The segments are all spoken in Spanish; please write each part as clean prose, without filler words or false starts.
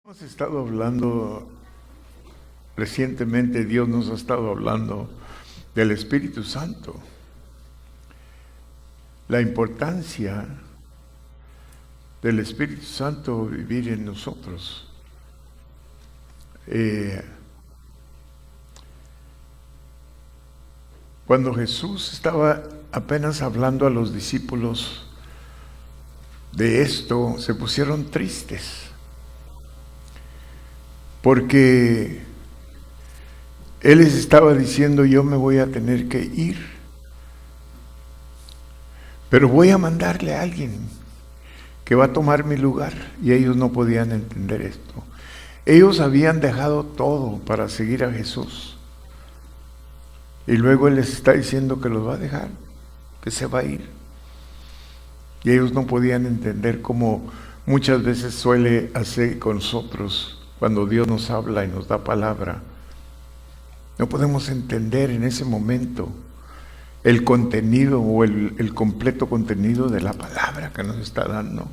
Hemos estado hablando recientemente, Dios nos ha estado hablando del Espíritu Santo, la importancia del Espíritu Santo vivir en nosotros. Cuando Jesús estaba apenas hablando a los discípulos de esto, se pusieron tristes. Porque Él les estaba diciendo, yo me voy a tener que ir, pero voy a mandarle a alguien que va a tomar mi lugar. Y ellos no podían entender esto. Ellos habían dejado todo para seguir a Jesús. Y luego Él les está diciendo que los va a dejar, que se va a ir. Y ellos no podían entender, como muchas veces suele hacer con nosotros. Cuando Dios nos habla y nos da palabra, no podemos entender en ese momento el contenido o el completo contenido de la palabra que nos está dando.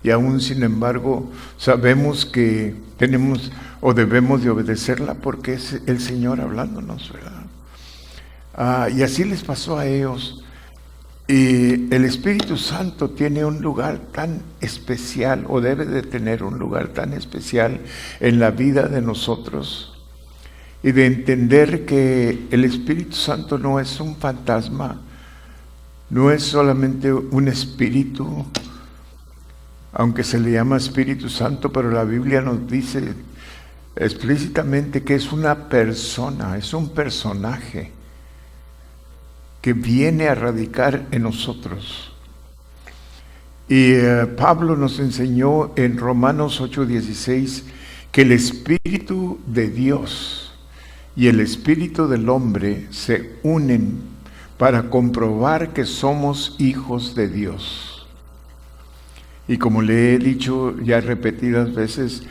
Y aún sin embargo sabemos que tenemos o debemos de obedecerla porque es el Señor hablándonos, ¿verdad? Y así les pasó a ellos. Y el Espíritu Santo tiene un lugar tan especial, o debe de tener un lugar tan especial en la vida de nosotros, y de entender que el Espíritu Santo no es un fantasma, no es solamente un espíritu, aunque se le llama Espíritu Santo, pero la Biblia nos dice explícitamente que es una persona, es un personaje que viene a radicar en nosotros. Y Pablo nos enseñó en Romanos 8:16 que el Espíritu de Dios y el Espíritu del hombre se unen para comprobar que somos hijos de Dios. Y como le he dicho ya repetidas veces,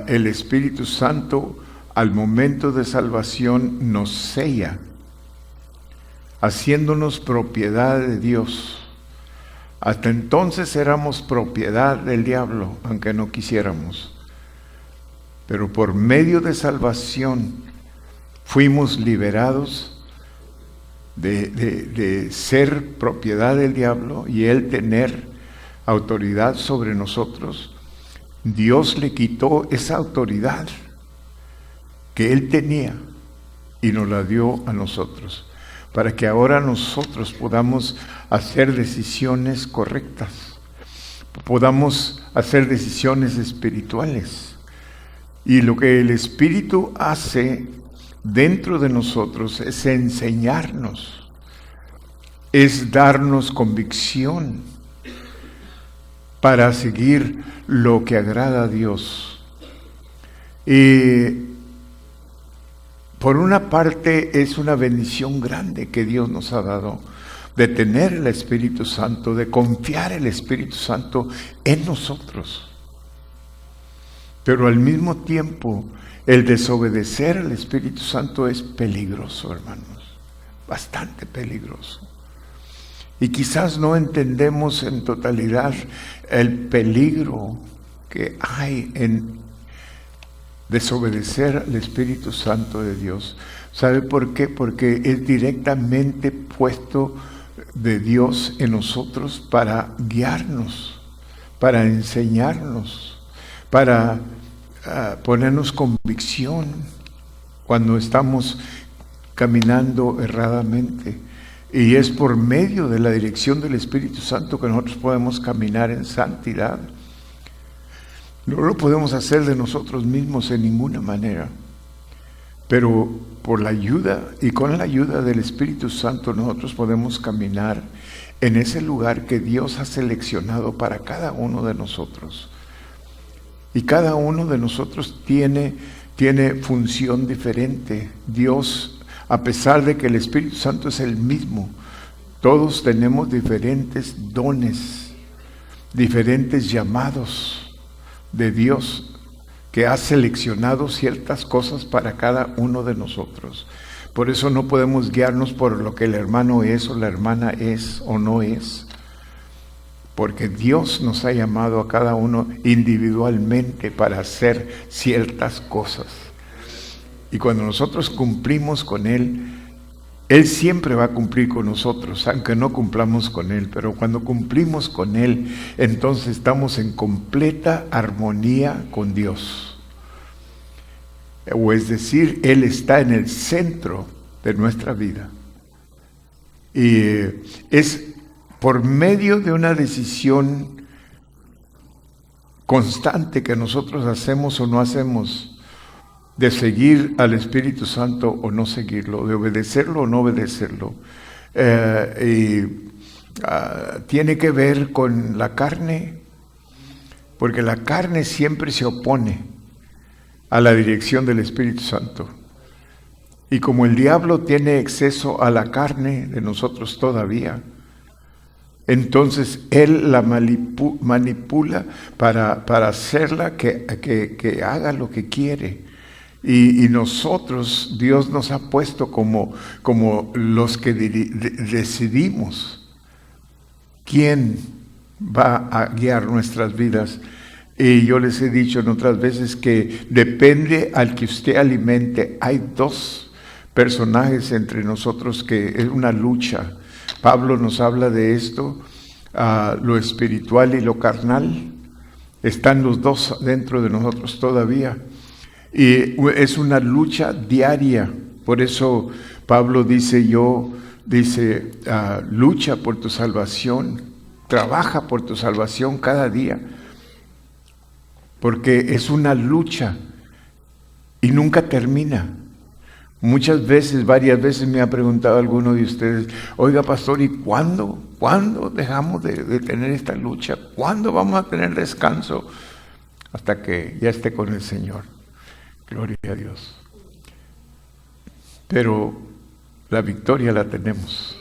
el Espíritu Santo al momento de salvación nos sella, haciéndonos propiedad de Dios. Hasta entonces éramos propiedad del diablo, aunque no quisiéramos. Pero por medio de salvación fuimos liberados de ser propiedad del diablo y él tener autoridad sobre nosotros. Dios le quitó esa autoridad que él tenía y nos la dio a nosotros, para que ahora nosotros podamos hacer decisiones correctas, podamos hacer decisiones espirituales. Y lo que el Espíritu hace dentro de nosotros es enseñarnos, es darnos convicción para seguir lo que agrada a Dios. Y por una parte es una bendición grande que Dios nos ha dado de tener el Espíritu Santo, de confiar el Espíritu Santo en nosotros. Pero al mismo tiempo, el desobedecer al Espíritu Santo es peligroso, hermanos, bastante peligroso. Y quizás no entendemos en totalidad el peligro que hay en desobedecer al Espíritu Santo de Dios. ¿Sabe por qué? Porque es directamente puesto de Dios en nosotros para guiarnos, para enseñarnos, para ponernos convicción cuando estamos caminando erradamente. Y es por medio de la dirección del Espíritu Santo que nosotros podemos caminar en santidad. No lo podemos hacer de nosotros mismos en ninguna manera, pero por la ayuda y con la ayuda del Espíritu Santo nosotros podemos caminar en ese lugar que Dios ha seleccionado para cada uno de nosotros. Y cada uno de nosotros tiene función diferente. Dios, a pesar de que el Espíritu Santo es el mismo, todos tenemos diferentes dones, diferentes llamados de Dios, que ha seleccionado ciertas cosas para cada uno de nosotros. Por eso no podemos guiarnos por lo que el hermano es o la hermana es o no es. porque Dios nos ha llamado a cada uno individualmente para hacer ciertas cosas. Y cuando nosotros cumplimos con Él, Él siempre va a cumplir con nosotros, aunque no cumplamos con Él. Pero cuando cumplimos con Él, entonces estamos en completa armonía con Dios. O es decir, Él está en el centro de nuestra vida. Y es por medio de una decisión constante que nosotros hacemos o no hacemos, de seguir al Espíritu Santo o no seguirlo, de obedecerlo o no obedecerlo. Tiene que ver con la carne, porque la carne siempre se opone a la dirección del Espíritu Santo. Y como el diablo tiene acceso a la carne de nosotros todavía, entonces él la manipula para hacerla que haga lo que quiere. Y nosotros, Dios nos ha puesto como los que decidimos quién va a guiar nuestras vidas. Y yo les he dicho en otras veces que depende al que usted alimente. Hay dos personajes entre nosotros que es una lucha. Pablo nos habla de esto, lo espiritual y lo carnal. Están los dos dentro de nosotros todavía. Y es una lucha diaria. Por eso Pablo dice, lucha por tu salvación, trabaja por tu salvación cada día. Porque es una lucha y nunca termina. Muchas veces, varias veces me ha preguntado alguno de ustedes, oiga pastor, ¿y cuándo dejamos de tener esta lucha? ¿Cuándo vamos a tener descanso? Hasta que ya esté con el Señor. Gloria a Dios. Pero la victoria la tenemos.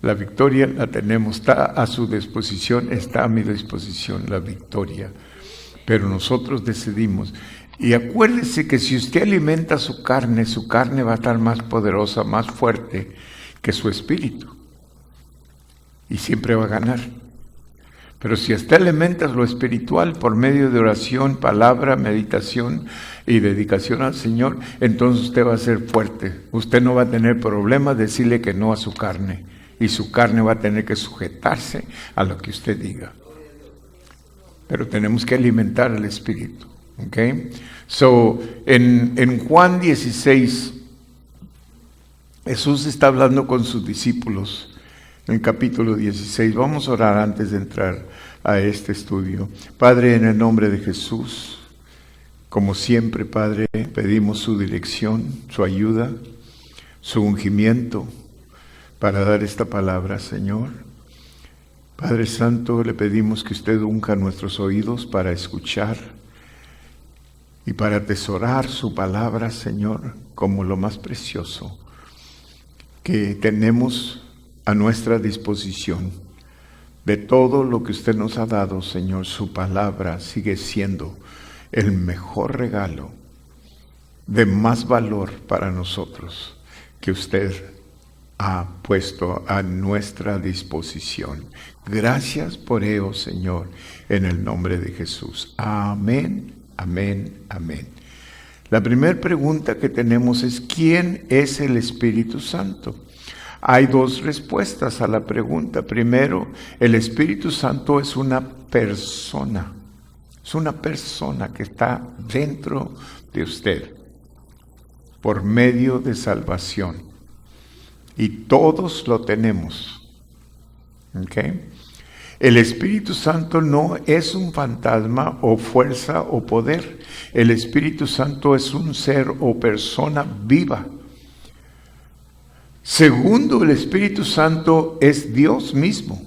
La victoria la tenemos. Está a su disposición, está a mi disposición la victoria. Pero nosotros decidimos. Y acuérdese que si usted alimenta su carne va a estar más poderosa, más fuerte que su espíritu. Y siempre va a ganar. Pero si usted alimenta lo espiritual por medio de oración, palabra, meditación y dedicación al Señor, entonces usted va a ser fuerte. Usted no va a tener problema de decirle que no a su carne. Y su carne va a tener que sujetarse a lo que usted diga. Pero tenemos que alimentar el espíritu. Okay? So, en Juan 16, Jesús está hablando con sus discípulos. En el capítulo 16, vamos a orar antes de entrar a este estudio. Padre, en el nombre de Jesús, como siempre, Padre, pedimos su dirección, su ayuda, su ungimiento para dar esta palabra, Señor. Padre Santo, le pedimos que usted unja nuestros oídos para escuchar y para atesorar su palabra, Señor, como lo más precioso que tenemos a nuestra disposición. De todo lo que usted nos ha dado, Señor, su palabra sigue siendo el mejor regalo de más valor para nosotros que usted ha puesto a nuestra disposición. Gracias por ello, Señor, en el nombre de Jesús. Amén, amén, amén. La primera pregunta que tenemos es, ¿quién es el Espíritu Santo? Hay dos respuestas a la pregunta. Primero, el Espíritu Santo es una persona. Es una persona que está dentro de usted por medio de salvación. Y todos lo tenemos. ¿Okay? El Espíritu Santo no es un fantasma o fuerza o poder. El Espíritu Santo es un ser o persona viva. Segundo, el Espíritu Santo es Dios mismo.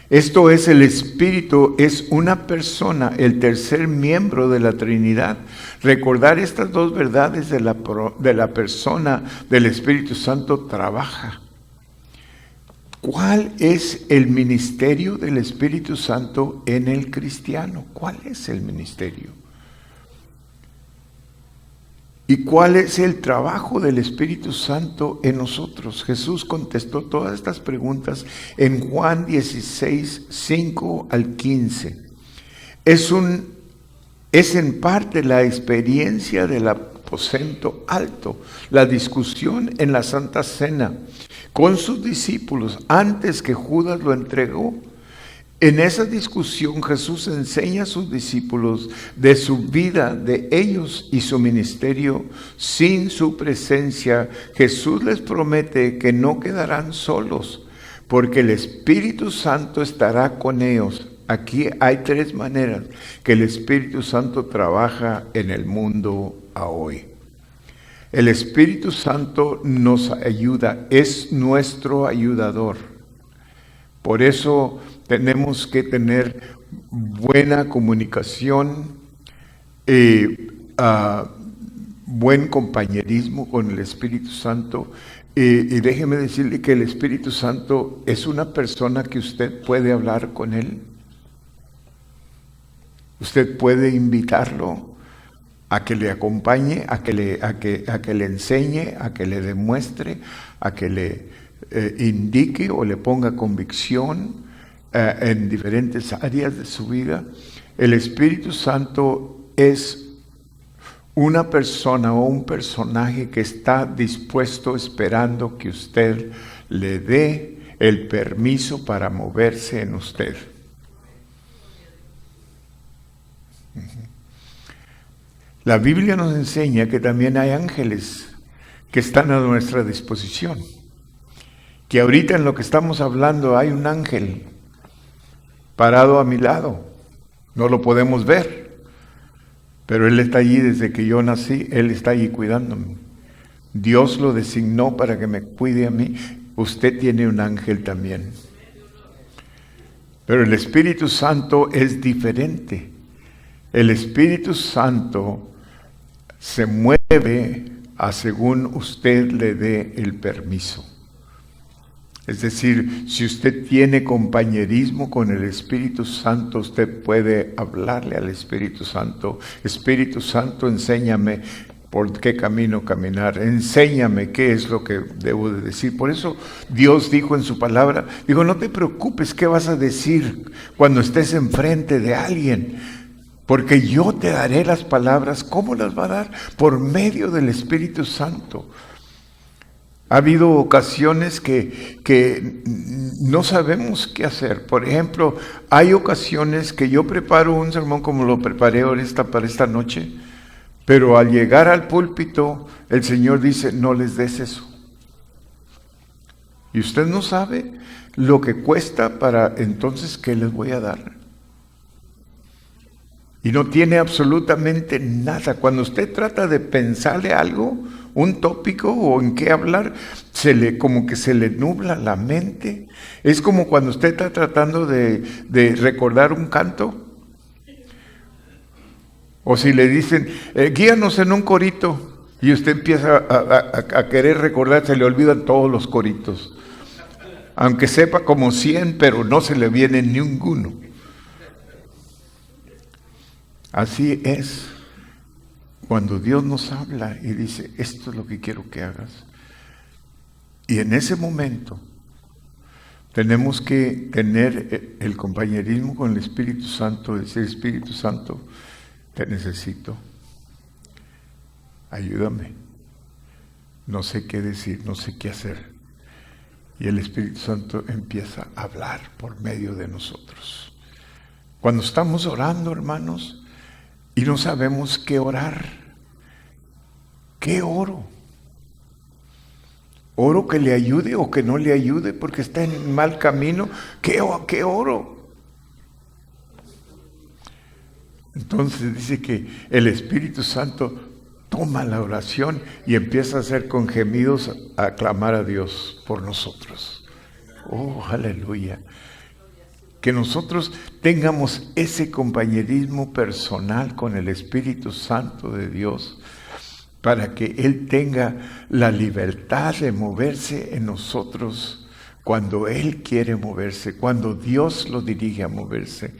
Esto es, el Espíritu es una persona, el tercer miembro de la Trinidad. Recordar estas dos verdades de la persona del Espíritu Santo trabaja. ¿Cuál es el ministerio del Espíritu Santo en el cristiano? ¿Cuál es el ministerio? ¿Y cuál es el trabajo del Espíritu Santo en nosotros? Jesús contestó todas estas preguntas en Juan 16, 5 al 15. Es en parte la experiencia del aposento alto, la discusión en la Santa Cena con sus discípulos antes que Judas lo entregó. En esa discusión Jesús enseña a sus discípulos de su vida, de ellos y su ministerio sin su presencia. Jesús les promete que no quedarán solos, porque el Espíritu Santo estará con ellos. Aquí hay tres maneras que el Espíritu Santo trabaja en el mundo a hoy. El Espíritu Santo nos ayuda, es nuestro ayudador. Por eso tenemos que tener buena comunicación, buen compañerismo con el Espíritu Santo. Y déjeme decirle que el Espíritu Santo es una persona que usted puede hablar con él. Usted puede invitarlo a que le acompañe, a que le enseñe, a que le demuestre, a que le indique o le ponga convicción en diferentes áreas de su vida. El Espíritu Santo es una persona o un personaje que está dispuesto, esperando que usted le dé el permiso para moverse en usted. La Biblia nos enseña que también hay ángeles que están a nuestra disposición. Que ahorita en lo que estamos hablando hay un ángel parado a mi lado. No lo podemos ver, pero Él está allí desde que yo nací. Él está allí cuidándome. Dios lo designó para que me cuide a mí. Usted tiene un ángel también. Pero el Espíritu Santo es diferente. El Espíritu Santo se mueve a según usted le dé el permiso. Es decir, si usted tiene compañerismo con el Espíritu Santo, usted puede hablarle al Espíritu Santo. Espíritu Santo, enséñame por qué camino caminar. Enséñame qué es lo que debo de decir. Por eso Dios dijo en su palabra, dijo, no te preocupes qué vas a decir cuando estés enfrente de alguien. Porque yo te daré las palabras. ¿Cómo las va a dar? Por medio del Espíritu Santo. Ha habido ocasiones que no sabemos qué hacer. Por ejemplo, hay ocasiones que yo preparo un sermón como lo preparé para esta noche, pero al llegar al púlpito, el Señor dice, no les des eso. Y usted no sabe lo que cuesta para entonces, ¿qué les voy a dar? Y no tiene absolutamente nada. Cuando usted trata de pensarle algo, un tópico o en qué hablar, como que se le nubla la mente. Es como cuando usted está tratando de recordar un canto. O si le dicen, guíanos en un corito, y usted empieza a querer recordar, se le olvidan todos los coritos. Aunque sepa como 100, pero no se le viene ninguno. Así es cuando Dios nos habla y dice, esto es lo que quiero que hagas. Y en ese momento tenemos que tener el compañerismo con el Espíritu Santo, decir, Espíritu Santo, te necesito, ayúdame, no sé qué decir, no sé qué hacer. Y el Espíritu Santo empieza a hablar por medio de nosotros. Cuando estamos orando, hermanos, y no sabemos qué orar, ¿qué oro? ¿Oro que le ayude o que no le ayude porque está en mal camino? ¿Qué oro? Entonces dice que el Espíritu Santo toma la oración y empieza a hacer con gemidos a clamar a Dios por nosotros. Oh, aleluya. Que nosotros tengamos ese compañerismo personal con el Espíritu Santo de Dios para que Él tenga la libertad de moverse en nosotros cuando Él quiere moverse, cuando Dios lo dirige a moverse.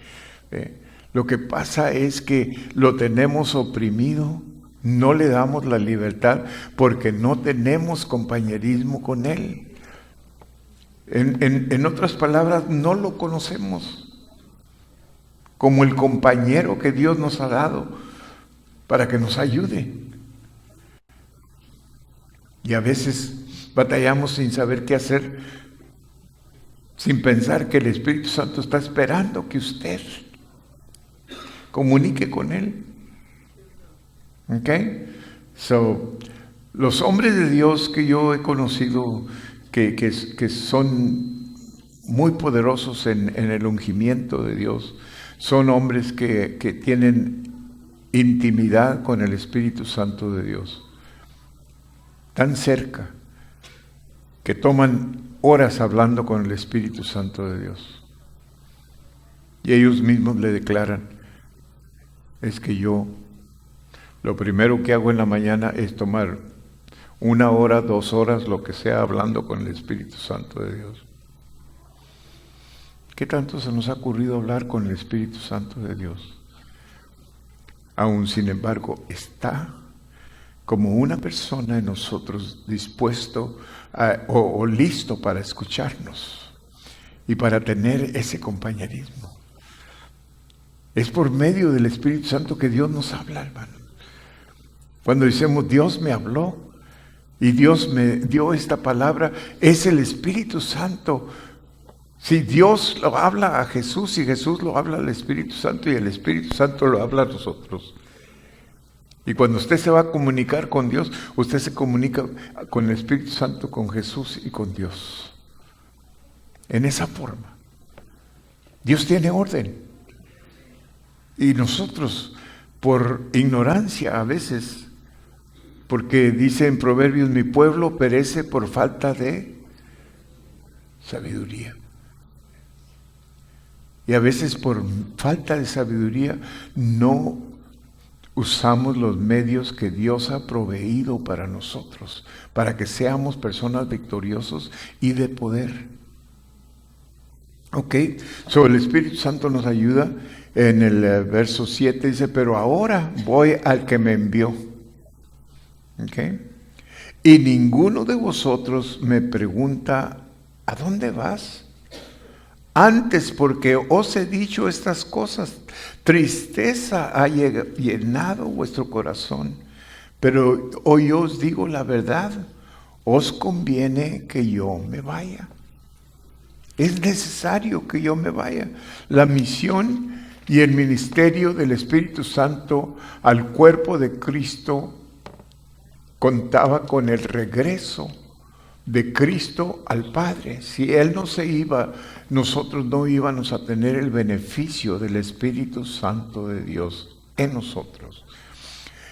Lo que pasa es que lo tenemos oprimido No le damos la libertad porque no tenemos compañerismo con Él. En otras palabras, no lo conocemos como el compañero que Dios nos ha dado para que nos ayude. Y a veces batallamos sin saber qué hacer, sin pensar que el Espíritu Santo está esperando que usted comunique con Él. ¿Ok? Los hombres de Dios que yo he conocido que son muy poderosos en el ungimiento de Dios, son hombres que tienen intimidad con el Espíritu Santo de Dios, tan cerca, que toman horas hablando con el Espíritu Santo de Dios. Y ellos mismos le declaran, es que yo, lo primero que hago en la mañana es tomar 1 hora, 2 horas, lo que sea, hablando con el Espíritu Santo de Dios. ¿Qué tanto se nos ha ocurrido hablar con el Espíritu Santo de Dios? Aún sin embargo, está como una persona en nosotros dispuesto o listo para escucharnos y para tener ese compañerismo. Es por medio del Espíritu Santo que Dios nos habla, hermano. Cuando decimos Dios me habló y Dios me dio esta palabra, es el Espíritu Santo. Si Dios lo habla a Jesús y Jesús lo habla al Espíritu Santo y el Espíritu Santo lo habla a nosotros. Y cuando usted se va a comunicar con Dios, usted se comunica con el Espíritu Santo, con Jesús y con Dios. En esa forma. Dios tiene orden. Y nosotros, por ignorancia a veces, porque dice en Proverbios, mi pueblo perece por falta de sabiduría. Y a veces por falta de sabiduría no usamos los medios que Dios ha proveído para nosotros, para que seamos personas victoriosos y de poder. Ok, el Espíritu Santo nos ayuda. En el verso 7 dice, pero ahora voy al que me envió. Ok, y ninguno de vosotros me pregunta, ¿a dónde vas? Antes, porque os he dicho estas cosas, tristeza ha llenado vuestro corazón. Pero hoy os digo la verdad, os conviene que yo me vaya. Es necesario que yo me vaya. La misión y el ministerio del Espíritu Santo al cuerpo de Cristo contaba con el regreso de Cristo al Padre. Si Él no se iba, nosotros no íbamos a tener el beneficio del Espíritu Santo de Dios en nosotros.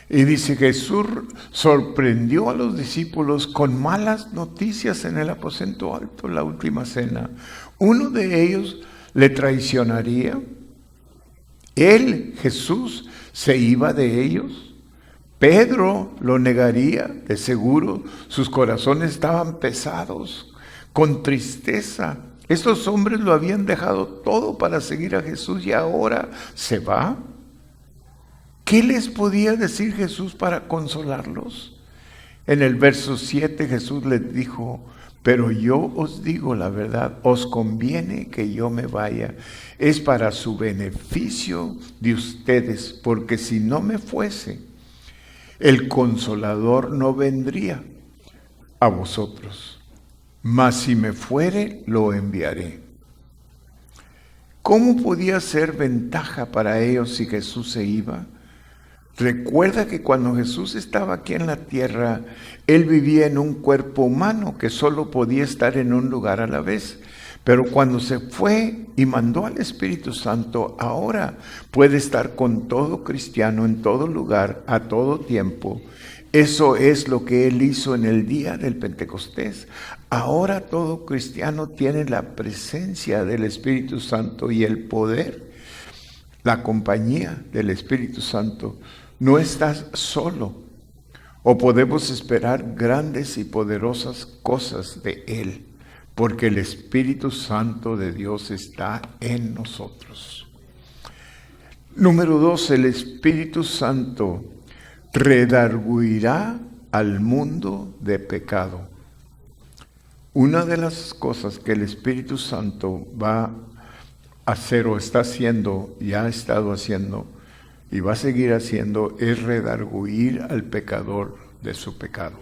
Y dice, Jesús sorprendió a los discípulos con malas noticias en el aposento alto, la última cena. Uno de ellos le traicionaría. Él, Jesús, se iba de ellos. Pedro lo negaría, de seguro. Sus corazones estaban pesados, con tristeza. Estos hombres lo habían dejado todo para seguir a Jesús y ahora se va. ¿Qué les podía decir Jesús para consolarlos? En el verso 7 Jesús les dijo, pero yo os digo la verdad, os conviene que yo me vaya. Es para su beneficio de ustedes, porque si no me fuese, el Consolador no vendría a vosotros, mas si me fuere, lo enviaré. ¿Cómo podía ser ventaja para ellos si Jesús se iba? Recuerda que cuando Jesús estaba aquí en la tierra, Él vivía en un cuerpo humano que solo podía estar en un lugar a la vez. Pero cuando se fue y mandó al Espíritu Santo, ahora puede estar con todo cristiano en todo lugar, a todo tiempo. Eso es lo que Él hizo en el día del Pentecostés. Ahora todo cristiano tiene la presencia del Espíritu Santo y el poder, la compañía del Espíritu Santo. No estás solo, o podemos esperar grandes y poderosas cosas de Él, porque el Espíritu Santo de Dios está en nosotros. Número 2, el Espíritu Santo redarguirá al mundo de pecado. Una de las cosas que el Espíritu Santo va a hacer o está haciendo, y ha estado haciendo, y va a seguir haciendo, es redarguir al pecador de su pecado.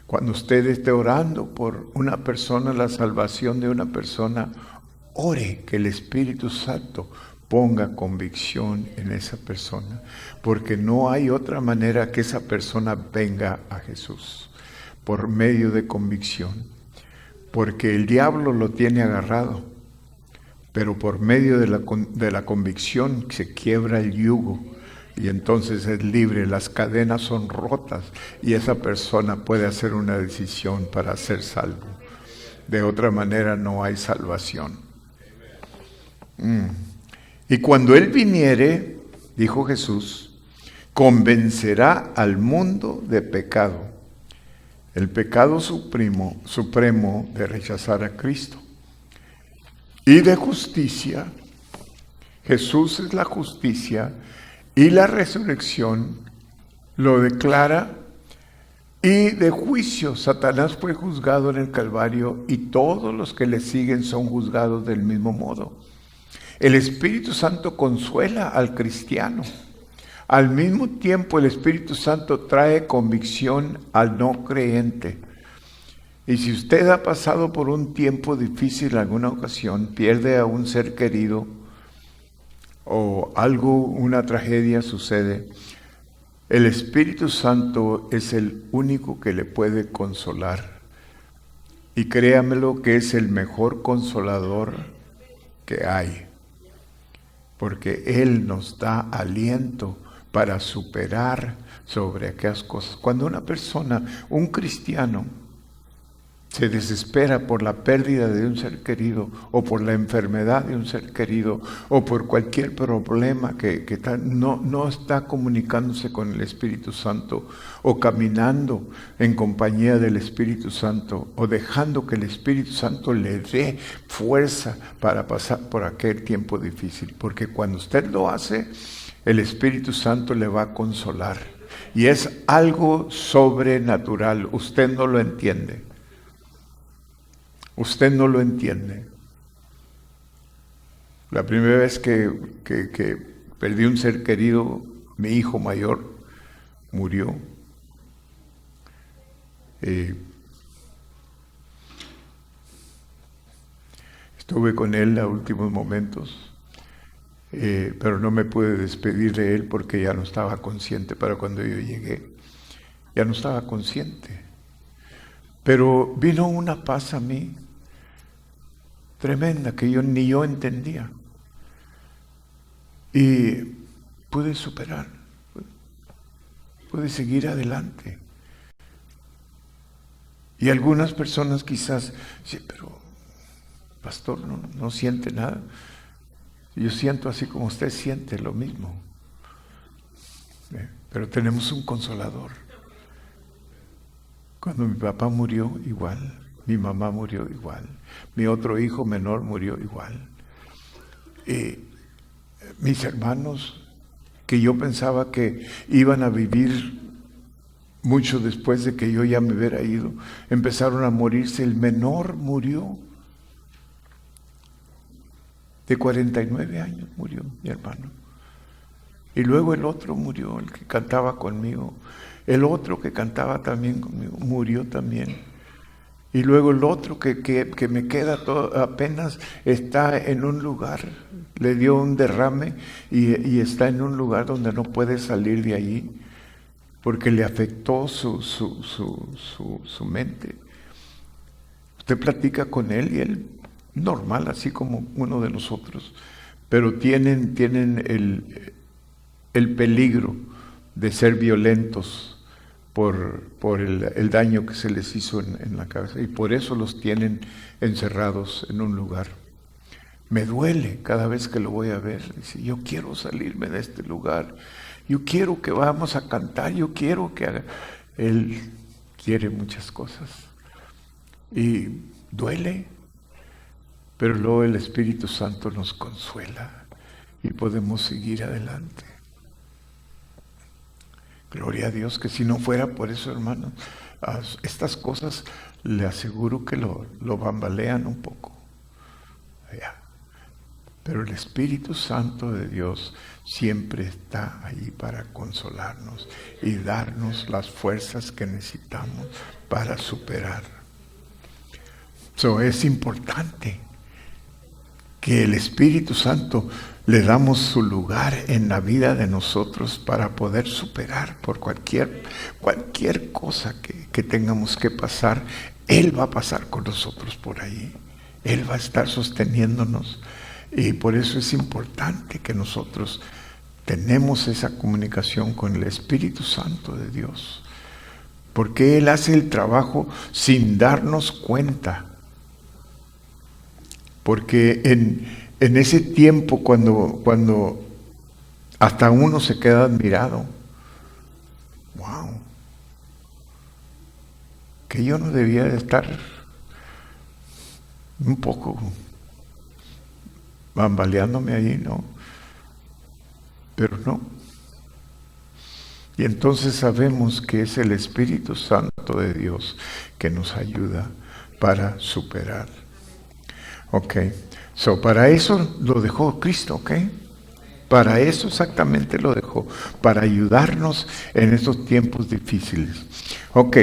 Cuando usted esté orando por una persona, la salvación de una persona, ore que el Espíritu Santo ponga convicción en esa persona, porque no hay otra manera que esa persona venga a Jesús, por medio de convicción, porque el diablo lo tiene agarrado, pero por medio de la convicción se quiebra el yugo y entonces es libre, las cadenas son rotas y esa persona puede hacer una decisión para ser salvo. De otra manera no hay salvación. Y cuando Él viniere, dijo Jesús, convencerá al mundo de pecado, el pecado supremo de rechazar a Cristo, y de justicia. Jesús es la justicia y la resurrección lo declara, y de juicio. Satanás fue juzgado en el Calvario y todos los que le siguen son juzgados del mismo modo. El Espíritu Santo consuela al cristiano. Al mismo tiempo el Espíritu Santo trae convicción al no creyente. Y si usted ha pasado por un tiempo difícil en alguna ocasión, pierde a un ser querido o una tragedia sucede, el Espíritu Santo es el único que le puede consolar. Y créamelo que es el mejor consolador que hay, porque Él nos da aliento para superar sobre aquellas cosas. Cuando una persona, un cristiano, se desespera por la pérdida de un ser querido o por la enfermedad de un ser querido o por cualquier problema que no está comunicándose con el Espíritu Santo o caminando en compañía del Espíritu Santo o dejando que el Espíritu Santo le dé fuerza para pasar por aquel tiempo difícil. Porque cuando usted lo hace, el Espíritu Santo le va a consolar. Y es algo sobrenatural. Usted no lo entiende. Usted no lo entiende. La primera vez que perdí un ser querido, mi hijo mayor murió. Estuve con él a últimos momentos, pero no me pude despedir de él porque ya no estaba consciente para cuando yo llegué. Ya no estaba consciente. Pero vino una paz a mí tremenda que ni yo entendía. Y pude superar, pude seguir adelante. Y algunas personas quizás, sí, pero pastor, no siente nada. Yo siento así como usted siente lo mismo. Pero tenemos un consolador. Cuando mi papá murió, igual. Mi mamá murió igual. Mi otro hijo menor murió igual. Mis hermanos, que yo pensaba que iban a vivir mucho después de que yo ya me hubiera ido, empezaron a morirse. El menor murió. De 49 años murió mi hermano. Y luego el otro murió, el que cantaba conmigo. El otro que cantaba también conmigo murió también. Y luego el otro que me queda apenas está en un lugar, le dio un derrame y está en un lugar donde no puede salir de allí porque le afectó su mente. Usted platica con él y él normal, así como uno de nosotros, pero tienen el peligro de ser violentos por el daño que se les hizo en la cabeza, y por eso los tienen encerrados en un lugar. Me duele cada vez que lo voy a ver. Dice, yo quiero salirme de este lugar, yo quiero que vamos a cantar, yo quiero que haga. Él quiere muchas cosas y duele, pero luego el Espíritu Santo nos consuela y podemos seguir adelante. Gloria a Dios, que si no fuera por eso, hermanos, estas cosas le aseguro que lo bambalean un poco. Ya. Pero el Espíritu Santo de Dios siempre está ahí para consolarnos y darnos las fuerzas que necesitamos para superar. Es importante que el Espíritu Santo le damos su lugar en la vida de nosotros para poder superar por cualquier cosa que tengamos que pasar. Él va a pasar con nosotros por ahí. Él va a estar sosteniéndonos. Y por eso es importante que nosotros tenemos esa comunicación con el Espíritu Santo de Dios. Porque Él hace el trabajo sin darnos cuenta. Porque en ese tiempo cuando hasta uno se queda admirado, wow, que yo no debía de estar un poco bambaleándome ahí, ¿no? Pero no. Y entonces sabemos que es el Espíritu Santo de Dios que nos ayuda para superar. Ok, para eso lo dejó Cristo, ok. Para eso exactamente lo dejó, para ayudarnos en estos tiempos difíciles. Ok,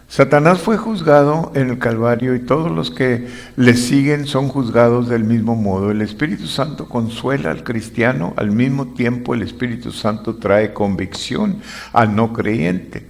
Satanás fue juzgado en el Calvario y todos los que le siguen son juzgados del mismo modo. El Espíritu Santo consuela al cristiano, al mismo tiempo el Espíritu Santo trae convicción al no creyente.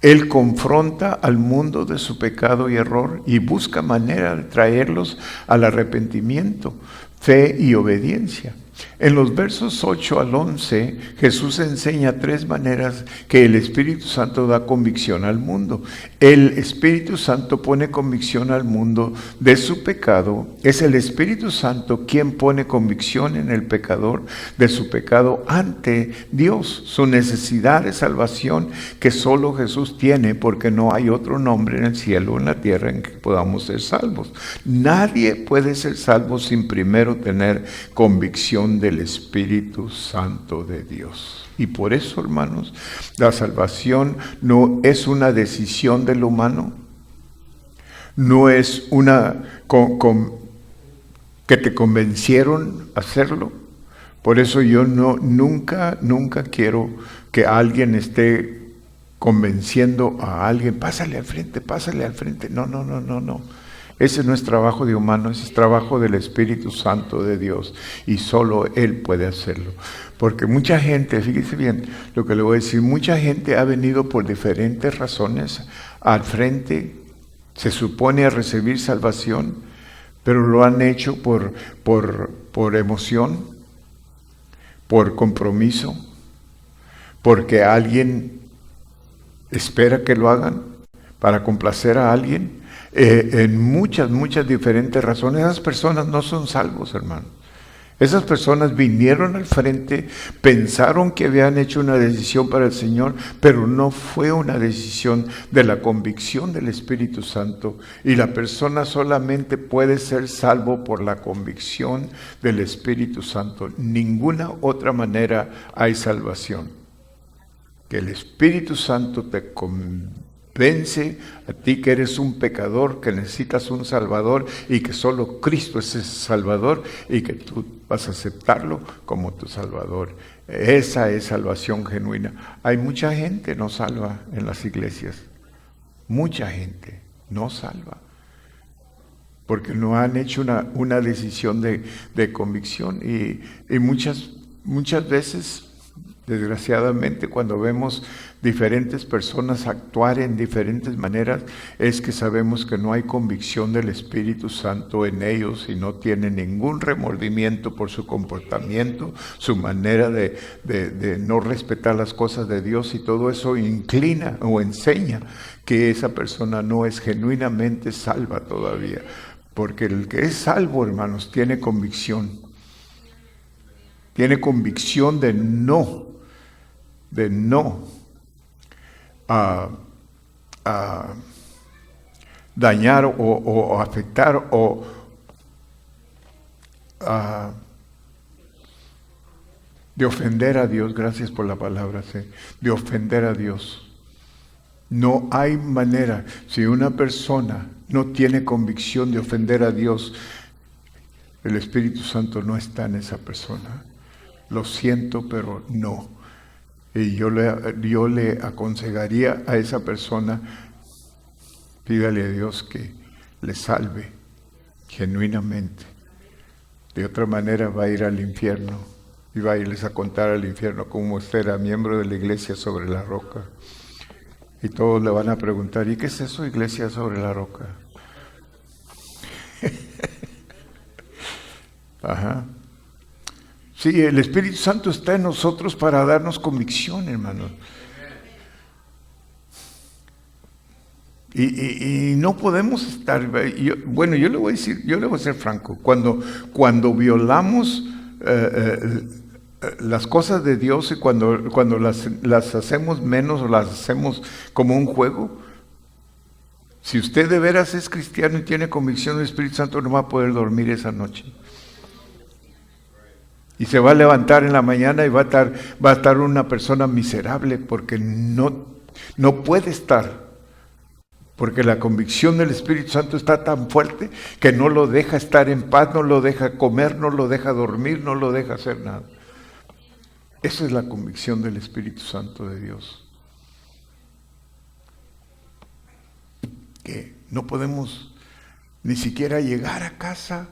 Él confronta al mundo de su pecado y error y busca manera de traerlos al arrepentimiento, fe y obediencia. En los versos 8 al 11, Jesús enseña 3 maneras que el Espíritu Santo da convicción al mundo. El Espíritu Santo pone convicción al mundo de su pecado. Es el Espíritu Santo quien pone convicción en el pecador de su pecado ante Dios, su necesidad de salvación que solo Jesús tiene, porque no hay otro nombre en el cielo o en la tierra en que podamos ser salvos. Nadie puede ser salvo sin primero tener convicción del Espíritu Santo de Dios. Y por eso, hermanos, la salvación no es una decisión del humano, no es una que te convencieron a hacerlo. Por eso yo nunca quiero que alguien esté convenciendo a alguien, pásale al frente. No. Ese no es trabajo de humano, ese es trabajo del Espíritu Santo de Dios y solo Él puede hacerlo. Porque mucha gente, fíjese bien lo que le voy a decir, mucha gente ha venido por diferentes razones al frente, se supone a recibir salvación, pero lo han hecho por emoción, por compromiso, porque alguien espera que lo hagan, para complacer a alguien. En muchas diferentes razones. Esas personas no son salvos, hermano. Esas personas vinieron al frente, pensaron que habían hecho una decisión para el Señor, pero no fue una decisión de la convicción del Espíritu Santo. Y la persona solamente puede ser salvo por la convicción del Espíritu Santo. Ninguna otra manera hay salvación. Que el Espíritu Santo te convence a ti que eres un pecador, que necesitas un Salvador y que solo Cristo es ese Salvador y que tú vas a aceptarlo como tu Salvador. Esa es salvación genuina. Hay mucha gente no salva en las iglesias. Mucha gente no salva. Porque no han hecho una decisión de convicción y muchas veces, desgraciadamente, cuando vemos diferentes personas actuar en diferentes maneras, es que sabemos que no hay convicción del Espíritu Santo en ellos y no tienen ningún remordimiento por su comportamiento, su manera de no respetar las cosas de Dios, y todo eso inclina o enseña que esa persona no es genuinamente salva todavía. Porque el que es salvo, hermanos, tiene convicción. Tiene convicción de no dañar o afectar o de ofender a Dios. Gracias por la palabra, sí, de ofender a Dios. No hay manera. Si una persona no tiene convicción de ofender a Dios, el Espíritu Santo no está en esa persona. Lo siento, pero no. Y yo le aconsejaría a esa persona, pídale a Dios que le salve genuinamente. De otra manera va a ir al infierno y va a irles a contar al infierno cómo usted era miembro de la iglesia sobre la roca. Y todos le van a preguntar, ¿y qué es eso, iglesia sobre la roca? Ajá. Sí, el Espíritu Santo está en nosotros para darnos convicción, hermanos. Y no podemos estar, yo le voy a decir, yo le voy a ser franco, cuando violamos las cosas de Dios y cuando las hacemos menos o las hacemos como un juego, si usted de veras es cristiano y tiene convicción del Espíritu Santo, no va a poder dormir esa noche. Y se va a levantar en la mañana y va a estar una persona miserable porque no puede estar. Porque la convicción del Espíritu Santo está tan fuerte que no lo deja estar en paz, no lo deja comer, no lo deja dormir, no lo deja hacer nada. Esa es la convicción del Espíritu Santo de Dios. Que no podemos ni siquiera llegar a casa.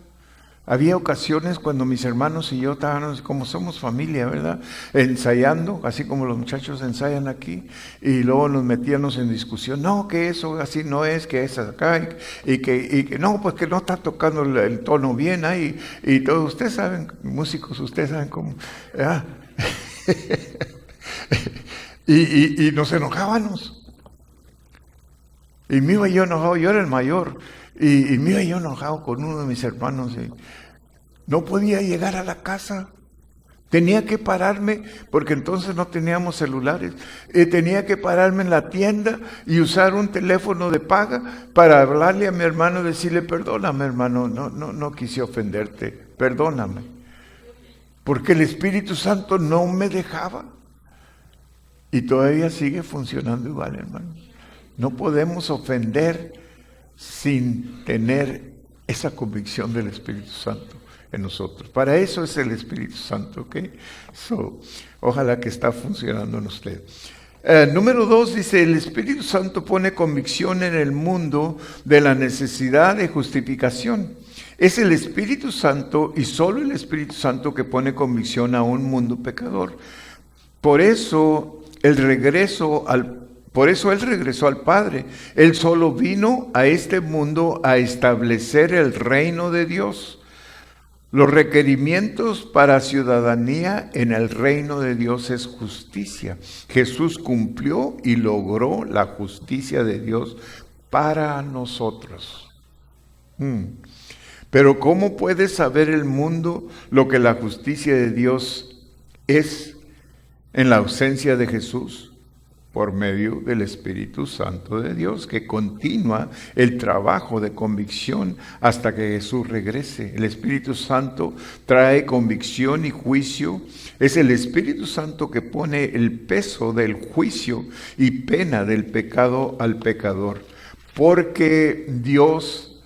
Había ocasiones cuando mis hermanos y yo estábamos, como somos familia, ¿verdad? Ensayando, así como los muchachos ensayan aquí, y luego nos metíamos en discusión, no, que eso así no es, que es acá, y que no, pues que no está tocando el tono bien ahí, y todos, ustedes saben, músicos, ustedes saben cómo, ¿verdad? y nos enojábamos. Y me iba yo enojado, yo era el mayor, y me iba yo enojado con uno de mis hermanos. No podía llegar a la casa. Tenía que pararme, porque entonces no teníamos celulares. Tenía que pararme en la tienda y usar un teléfono de paga para hablarle a mi hermano y decirle, perdóname, hermano, no quise ofenderte, perdóname. Porque el Espíritu Santo no me dejaba. Y todavía sigue funcionando igual, hermano. No podemos ofender sin tener esa convicción del Espíritu Santo en nosotros. Para eso es el Espíritu Santo, ¿ok? Ojalá que está funcionando en usted. Número 2 dice, el Espíritu Santo pone convicción en el mundo de la necesidad de justificación. Es el Espíritu Santo y solo el Espíritu Santo que pone convicción a un mundo pecador. Por eso Él regresó al Padre. Él solo vino a este mundo a establecer el reino de Dios. Los requerimientos para ciudadanía en el reino de Dios es justicia. Jesús cumplió y logró la justicia de Dios para nosotros. Pero ¿cómo puede saber el mundo lo que la justicia de Dios es en la ausencia de Jesús? Por medio del Espíritu Santo de Dios, que continúa el trabajo de convicción hasta que Jesús regrese. El Espíritu Santo trae convicción y juicio. Es el Espíritu Santo que pone el peso del juicio y pena del pecado al pecador. Porque el Dios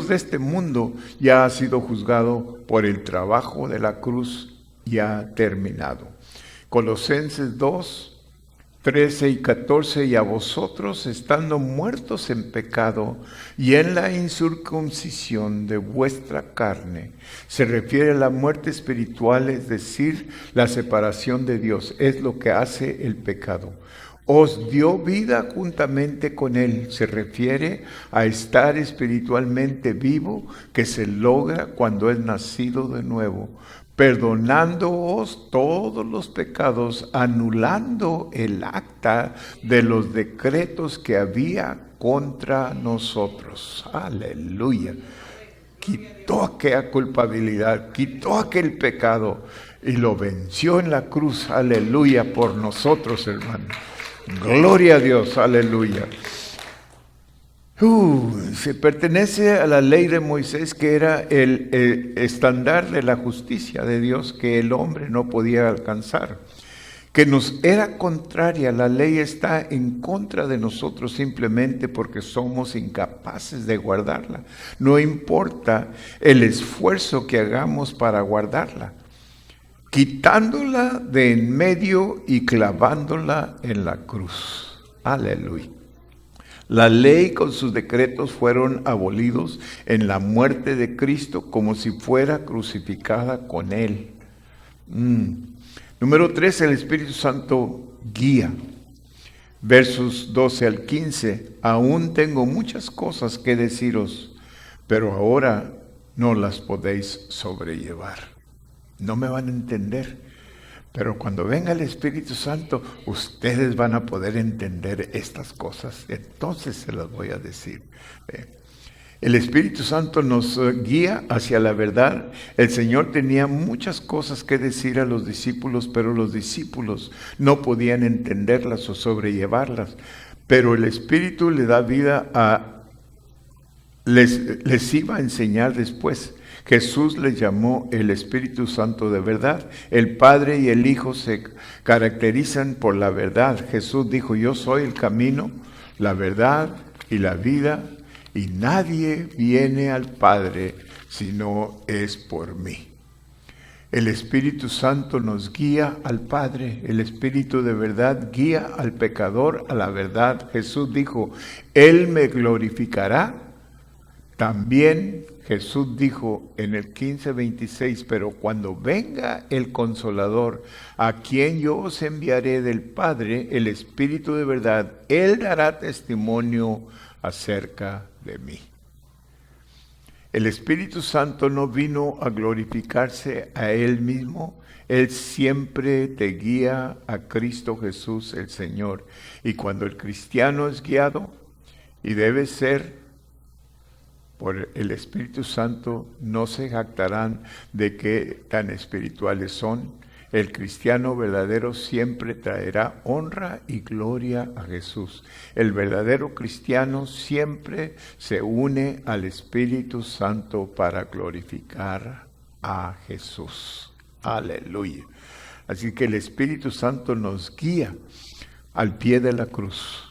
de este mundo ya ha sido juzgado por el trabajo de la cruz ya terminado. Colosenses 2, 13 y 14, y a vosotros, estando muertos en pecado y en la incircuncisión de vuestra carne, se refiere a la muerte espiritual, es decir, la separación de Dios, es lo que hace el pecado. Os dio vida juntamente con Él, se refiere a estar espiritualmente vivo, que se logra cuando es nacido de nuevo, perdonándoos todos los pecados, anulando el acta de los decretos que había contra nosotros. Aleluya. Quitó aquella culpabilidad, quitó aquel pecado y lo venció en la cruz. Aleluya, por nosotros, hermano. Gloria a Dios, aleluya. Se pertenece a la ley de Moisés, que era el estándar de la justicia de Dios que el hombre no podía alcanzar, que nos era contraria. La ley está en contra de nosotros simplemente porque somos incapaces de guardarla. No importa el esfuerzo que hagamos para guardarla, quitándola de en medio y clavándola en la cruz. Aleluya. La ley con sus decretos fueron abolidos en la muerte de Cristo, como si fuera crucificada con Él. Número 3, el Espíritu Santo guía. Versos 12 al 15. Aún tengo muchas cosas que deciros, pero ahora no las podéis sobrellevar. No me van a entender. Pero cuando venga el Espíritu Santo, ustedes van a poder entender estas cosas. Entonces se las voy a decir. El Espíritu Santo nos guía hacia la verdad. El Señor tenía muchas cosas que decir a los discípulos, pero los discípulos no podían entenderlas o sobrellevarlas. Pero el Espíritu le da vida les iba a enseñar después. Jesús les llamó el Espíritu Santo de verdad. El Padre y el Hijo se caracterizan por la verdad. Jesús dijo: yo soy el camino, la verdad y la vida, y nadie viene al Padre si no es por mí. El Espíritu Santo nos guía al Padre. El Espíritu de verdad guía al pecador a la verdad. Jesús dijo: Él me glorificará. También Jesús dijo en el 15:26, pero cuando venga el Consolador, a quien yo os enviaré del Padre, el Espíritu de verdad, Él dará testimonio acerca de mí. El Espíritu Santo no vino a glorificarse a Él mismo. Él siempre te guía a Cristo Jesús el Señor. Y cuando el cristiano es guiado, y debe ser por el Espíritu Santo, no se jactarán de qué tan espirituales son. El cristiano verdadero siempre traerá honra y gloria a Jesús. El verdadero cristiano siempre se une al Espíritu Santo para glorificar a Jesús. Aleluya. Así que el Espíritu Santo nos guía al pie de la cruz,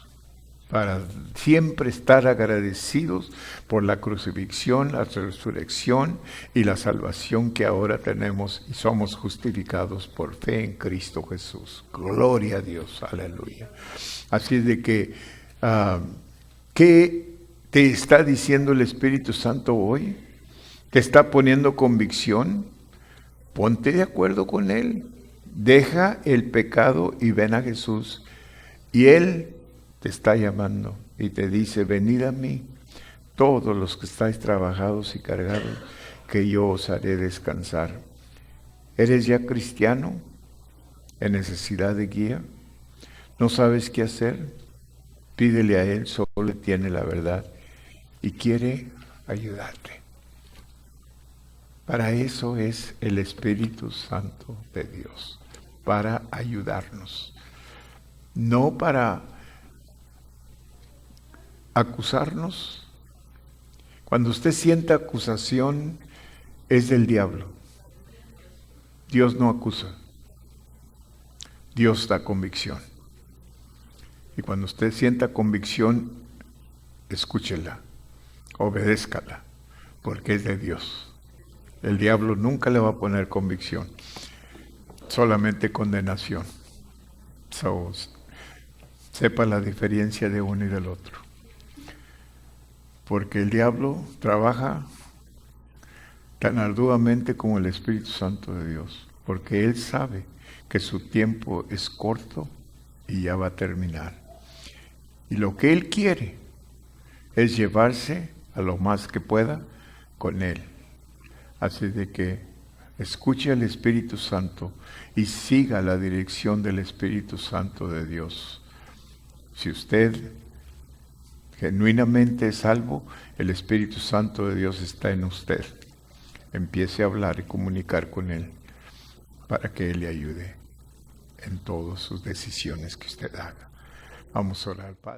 para siempre estar agradecidos por la crucifixión, la resurrección y la salvación que ahora tenemos, y somos justificados por fe en Cristo Jesús. Gloria a Dios, aleluya. Así es de que, ¿qué te está diciendo el Espíritu Santo hoy? ¿Te está poniendo convicción? Ponte de acuerdo con Él. Deja el pecado y ven a Jesús. Y Él te está llamando y te dice: venid a mí, todos los que estáis trabajados y cargados, que yo os haré descansar. ¿Eres ya cristiano en necesidad de guía? ¿No sabes qué hacer? Pídele a Él, solo tiene la verdad y quiere ayudarte. Para eso es el Espíritu Santo de Dios, para ayudarnos, no para acusarnos. Cuando usted sienta acusación, es del diablo. Dios no acusa. Dios da convicción. Y cuando usted sienta convicción, escúchela, obedézcala, porque es de Dios. El diablo nunca le va a poner convicción, solamente condenación. Sepa la diferencia de uno y del otro. Porque el diablo trabaja tan arduamente como el Espíritu Santo de Dios, porque él sabe que su tiempo es corto y ya va a terminar. Y lo que él quiere es llevarse a lo más que pueda con él. Así de que escuche al Espíritu Santo y siga la dirección del Espíritu Santo de Dios. Si usted genuinamente es salvo, el Espíritu Santo de Dios está en usted. Empiece a hablar y comunicar con Él para que Él le ayude en todas sus decisiones que usted haga. Vamos a orar, Padre.